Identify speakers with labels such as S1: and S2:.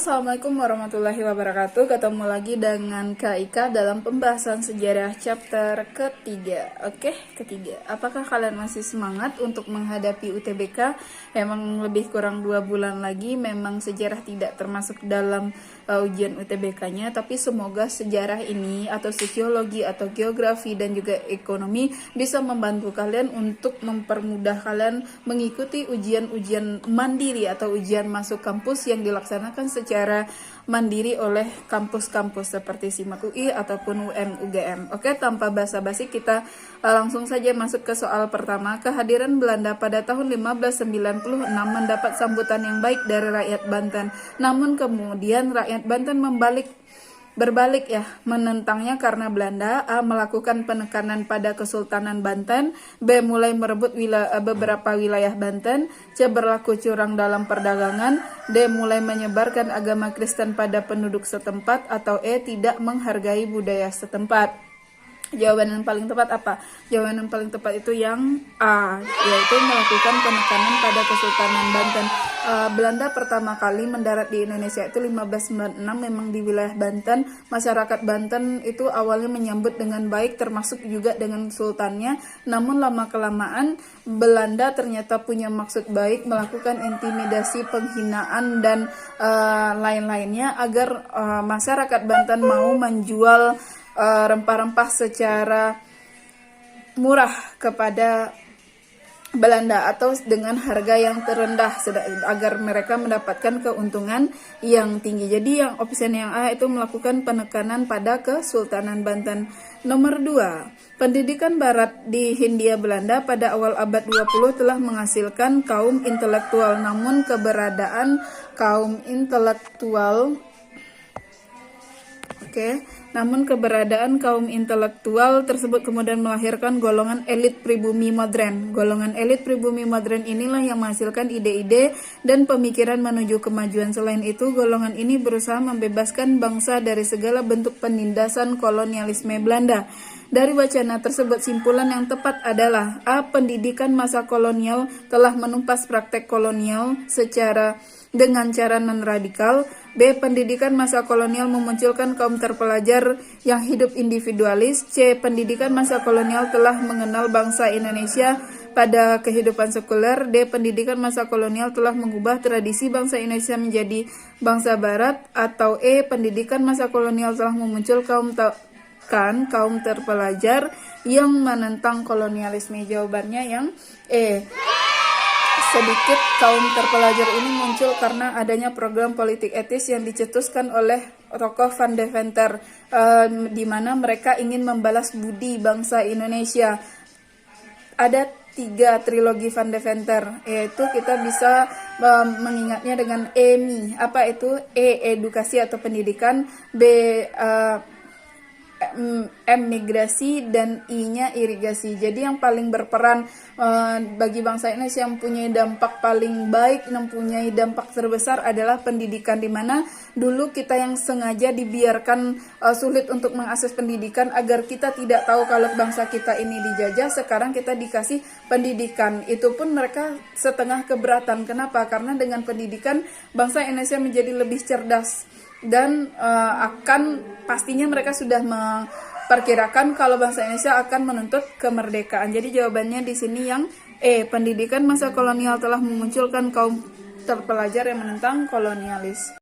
S1: Assalamualaikum warahmatullahi wabarakatuh. Ketemu lagi dengan Kak Ika dalam pembahasan sejarah chapter ketiga. Oke, ketiga. Apakah kalian masih semangat untuk menghadapi UTBK? Emang lebih kurang 2 bulan lagi. Memang sejarah tidak termasuk dalam ujian UTBK-nya, tapi semoga sejarah ini atau sosiologi atau geografi dan juga ekonomi bisa membantu kalian untuk mempermudah kalian mengikuti ujian-ujian mandiri atau ujian masuk kampus yang dilaksanakan secara mandiri oleh kampus-kampus seperti SIMAK UI ataupun UM/UGM. Oke, tanpa basa-basi kita langsung saja masuk ke soal pertama. Kehadiran Belanda pada tahun 1596 mendapat sambutan yang baik dari rakyat Banten. Namun kemudian rakyat Banten berbalik menentangnya karena Belanda A. melakukan penekanan pada Kesultanan Banten, B. mulai merebut beberapa wilayah Banten, C. berlaku curang dalam perdagangan, D. mulai menyebarkan agama Kristen pada penduduk setempat, atau E. tidak menghargai budaya setempat. Jawaban yang paling tepat apa? Jawaban yang paling tepat itu yang A, yaitu melakukan penekanan pada Kesultanan Banten. Belanda pertama kali mendarat di Indonesia itu 1596, memang di wilayah Banten. Masyarakat Banten itu awalnya menyambut dengan baik, termasuk juga dengan sultannya. Namun lama-kelamaan Belanda ternyata punya maksud baik, melakukan intimidasi, penghinaan, dan lain-lainnya agar masyarakat Banten mau menjual rempah-rempah secara murah kepada Belanda atau dengan harga yang terendah agar mereka mendapatkan keuntungan yang tinggi. Jadi yang opsi yang A itu melakukan penekanan pada Kesultanan Banten. Nomor 2, pendidikan barat di Hindia Belanda pada awal abad 20 telah menghasilkan kaum intelektual, namun keberadaan kaum intelektual tersebut kemudian melahirkan golongan elit pribumi modern. Golongan elit pribumi modern inilah yang menghasilkan ide-ide dan pemikiran menuju kemajuan. Selain itu, golongan ini berusaha membebaskan bangsa dari segala bentuk penindasan kolonialisme Belanda. Dari wacana tersebut, simpulan yang tepat adalah A. Pendidikan masa kolonial telah menumpas praktek kolonial dengan cara non-radikal. B. Pendidikan masa kolonial memunculkan kaum terpelajar yang hidup individualis. C. Pendidikan masa kolonial telah mengenal bangsa Indonesia pada kehidupan sekuler. D. Pendidikan masa kolonial telah mengubah tradisi bangsa Indonesia menjadi bangsa barat. Atau E. Pendidikan masa kolonial telah memunculkan kaum terpelajar yang menentang kolonialisme. Jawabannya yang E. Sedikit kaum terpelajar ini muncul karena adanya program politik etis yang dicetuskan oleh tokoh Van Deventer, di mana mereka ingin membalas budi bangsa Indonesia. Ada 3 trilogi Van Deventer, yaitu kita bisa mengingatnya dengan EMI. Apa itu? E. Edukasi atau pendidikan, B. M. Migrasi, dan I-nya irigasi. Jadi yang paling berperan bagi bangsa Indonesia, yang mempunyai dampak paling baik, mempunyai dampak terbesar adalah pendidikan, di mana dulu kita yang sengaja dibiarkan sulit untuk mengakses pendidikan agar kita tidak tahu kalau bangsa kita ini dijajah. Sekarang kita dikasih pendidikan, itu pun mereka setengah keberatan. Kenapa? Karena dengan pendidikan bangsa Indonesia menjadi lebih cerdas, dan pastinya mereka sudah memperkirakan kalau bangsa Indonesia akan menuntut kemerdekaan. Jadi jawabannya di sini yang E. Pendidikan masa kolonial telah memunculkan kaum terpelajar yang menentang kolonialis.